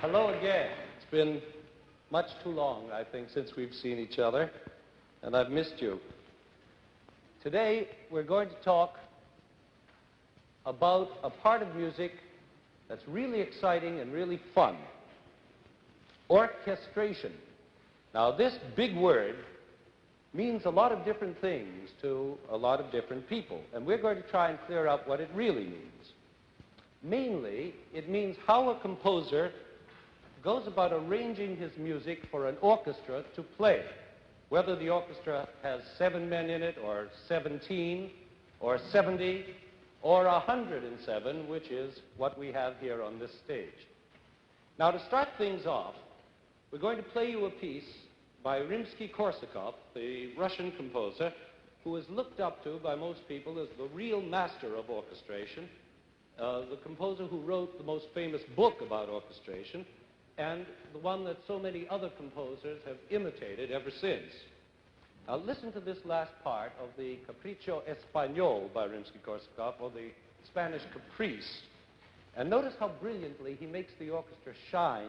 Hello again. It's been much too long, I think, since we've seen each other, and I've missed you. Today, we're going to talk about a part of music that's really exciting and really fun. Orchestration. Now, this big word means a lot of different things to a lot of different people, and we're going to try and clear up what it really means. Mainly, it means how a composer goes about arranging his music for an orchestra to play, whether the orchestra has 7 men in it, or 17, or 70, or 107, which is what we have here on this stage. Now, to start things off, we're going to play you a piece by Rimsky-Korsakov, the Russian composer, who is looked up to by most people as the real master of orchestration, the composer who wrote the most famous book about orchestration, and the one that so many other composers have imitated ever since. Now listen to this last part of the Capriccio Espagnol by Rimsky-Korsakov, or the Spanish Caprice, and notice how brilliantly he makes the orchestra shine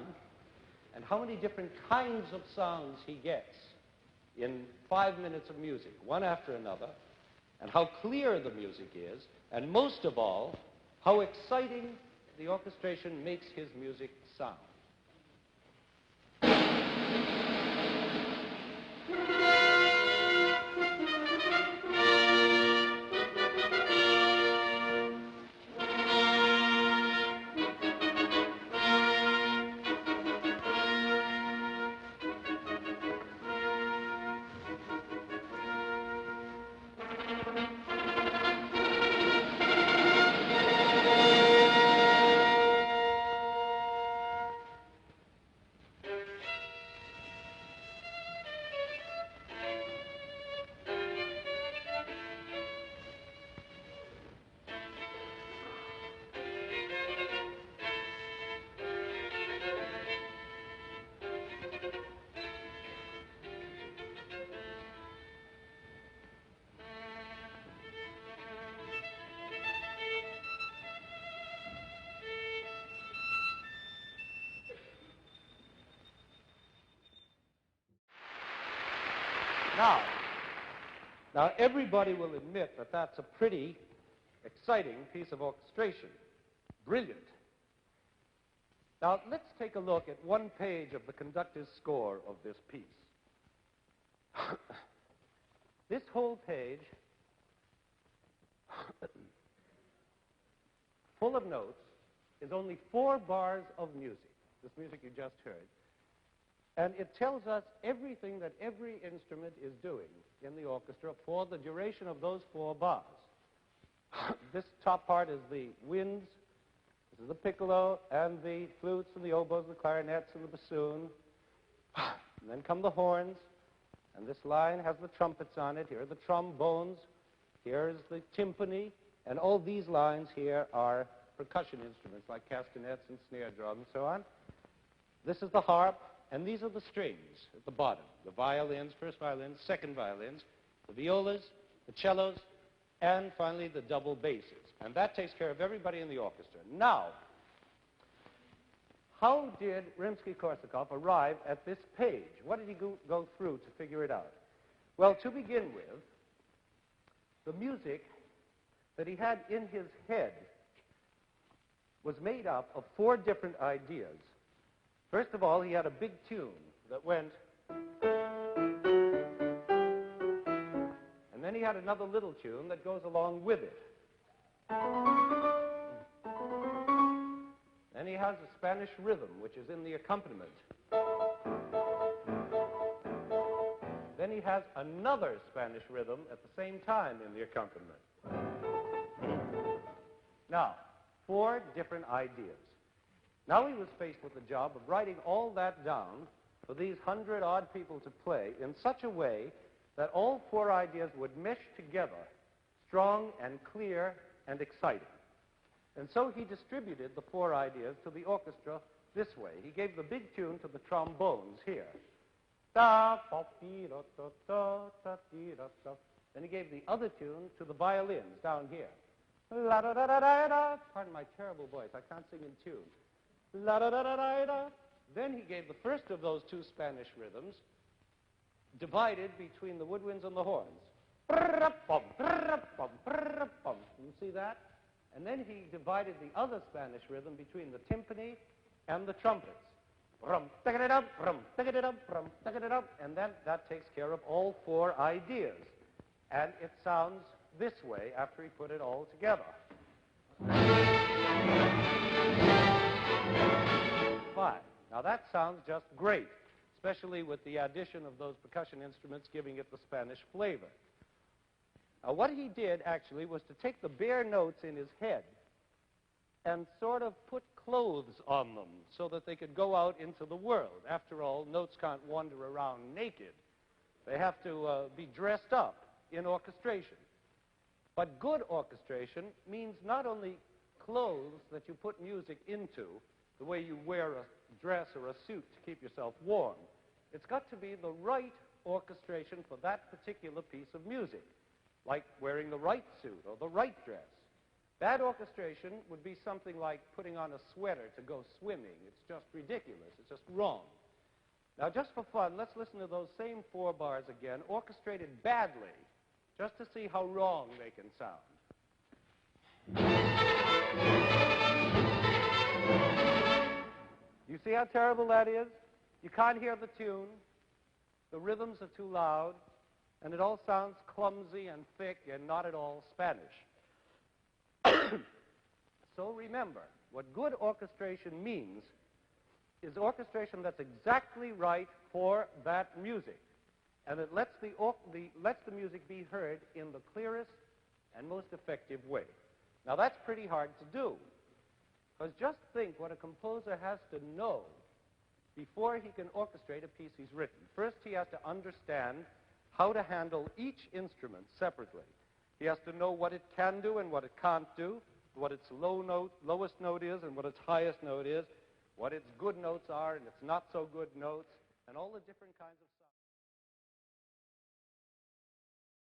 and how many different kinds of sounds he gets in 5 minutes of music, one after another, and how clear the music is, and most of all, how exciting the orchestration makes his music sound. Now, everybody will admit that that's a pretty exciting piece of orchestration. Brilliant. Now, let's take a look at one page of the conductor's score of this piece. This whole page, full of notes, is only 4 bars of music, this music you just heard. And it tells us everything that every instrument is doing in the orchestra for the duration of those 4 bars. This top part is the winds, this is the piccolo, and the flutes, and the oboes, and the clarinets, and the bassoon. And then come the horns, and this line has the trumpets on it. Here are the trombones, here is the timpani, and all these lines here are percussion instruments like castanets and snare drum and so on. This is the harp. And these are the strings at the bottom, the violins, first violins, second violins, the violas, the cellos, and finally the double basses. And that takes care of everybody in the orchestra. Now, how did Rimsky-Korsakov arrive at this page? What did he go through to figure it out? Well, to begin with, the music that he had in his head was made up of 4 different ideas. First of all, he had a big tune that went, and then he had another little tune that goes along with it. Then he has a Spanish rhythm, which is in the accompaniment. Then he has another Spanish rhythm at the same time in the accompaniment. Now, 4 different ideas. Now he was faced with the job of writing all that down for these 100-odd people to play in such a way that all 4 ideas would mesh together, strong and clear and exciting. And so he distributed the 4 ideas to the orchestra this way. He gave the big tune to the trombones here. Then he gave the other tune to the violins down here. Pardon my terrible voice, I can't sing in tune. la-da-da-da-da-da. Then he gave the first of those two Spanish rhythms, divided between the woodwinds and the horns. You see that? And then he divided the other Spanish rhythm between the timpani and the trumpets. And then that takes care of all four ideas. And it sounds this way after he put it all together. Fine. Now that sounds just great, especially with the addition of those percussion instruments giving it the Spanish flavor. Now what he did actually was to take the bare notes in his head and sort of put clothes on them so that they could go out into the world. After all, notes can't wander around naked. They have to be dressed up in orchestration. But good orchestration means not only clothes that you put music into, the way you wear a dress or a suit to keep yourself warm. It's got to be the right orchestration for that particular piece of music, like wearing the right suit or the right dress. Bad orchestration would be something like putting on a sweater to go swimming. It's just ridiculous. It's just wrong. Now, just for fun, let's listen to those same four bars again, orchestrated badly, just to see how wrong they can sound. You see how terrible that is? You can't hear the tune, the rhythms are too loud, and it all sounds clumsy and thick and not at all Spanish. So remember, what good orchestration means is orchestration that's exactly right for that music, and it lets the music be heard in the clearest and most effective way. Now that's pretty hard to do, because just think what a composer has to know before he can orchestrate a piece he's written. First, he has to understand how to handle each instrument separately. He has to know what it can do and what it can't do, what its lowest note is and what its highest note is, what its good notes are and its not so good notes, and all the different kinds of